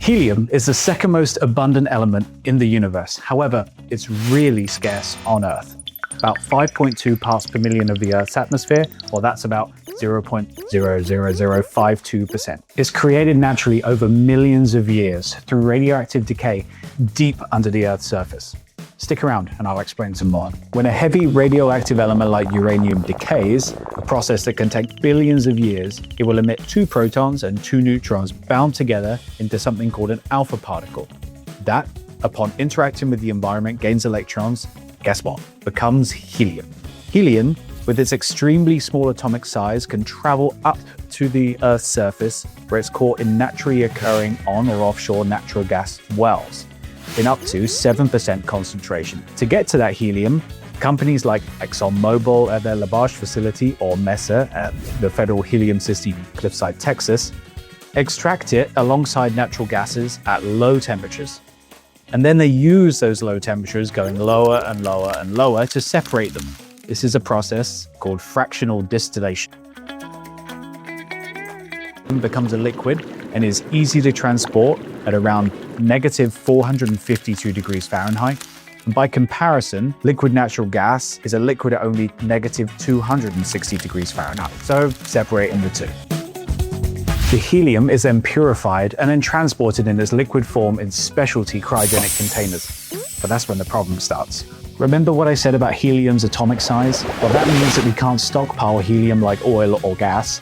Helium is the second most abundant element in the universe. However, it's really scarce on Earth. About 5.2 parts per million of the Earth's atmosphere, or that's about 0.00052%. It's created naturally over millions of years through radioactive decay deep under the Earth's surface. Stick around and I'll explain some more. When a heavy radioactive element like uranium decays, a process that can take billions of years, it will emit 2 protons and 2 neutrons bound together into something called an alpha particle. That, upon interacting with the environment, gains electrons. Guess what? Becomes helium. Helium, with its extremely small atomic size, can travel up to the Earth's surface where it's caught in naturally occurring on or offshore natural gas wells in up to 7% concentration. To get to that helium, companies like ExxonMobil at their LaBarge facility or Mesa at the Federal Helium System in Cliffside, Texas, extract it alongside natural gases at low temperatures. And then they use those low temperatures going lower and lower and lower to separate them. This is a process called fractional distillation. It becomes a liquid and is easy to transport at around -452 degrees Fahrenheit. And by comparison, liquid natural gas is a liquid at only -260 degrees Fahrenheit. So separating the two. The helium is then purified and then transported in its liquid form in specialty cryogenic containers. But that's when the problem starts. Remember what I said about helium's atomic size? Well, that means that we can't stockpile helium like oil or gas.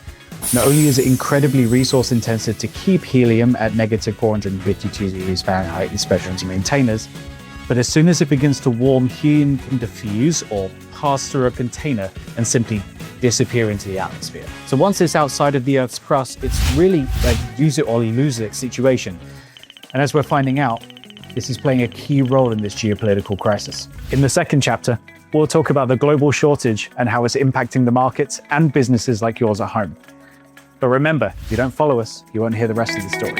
Not only is it incredibly resource intensive to keep helium at -452 degrees Fahrenheit in specialty containers, but as soon as it begins to warm, helium can diffuse or pass through a container and simply disappear into the atmosphere. So once it's outside of the Earth's crust, it's really like use it or lose it situation. And as we're finding out, this is playing a key role in this geopolitical crisis. In the second chapter, we'll talk about the global shortage and how it's impacting the markets and businesses like yours at home. But remember, if you don't follow us, you won't hear the rest of the story.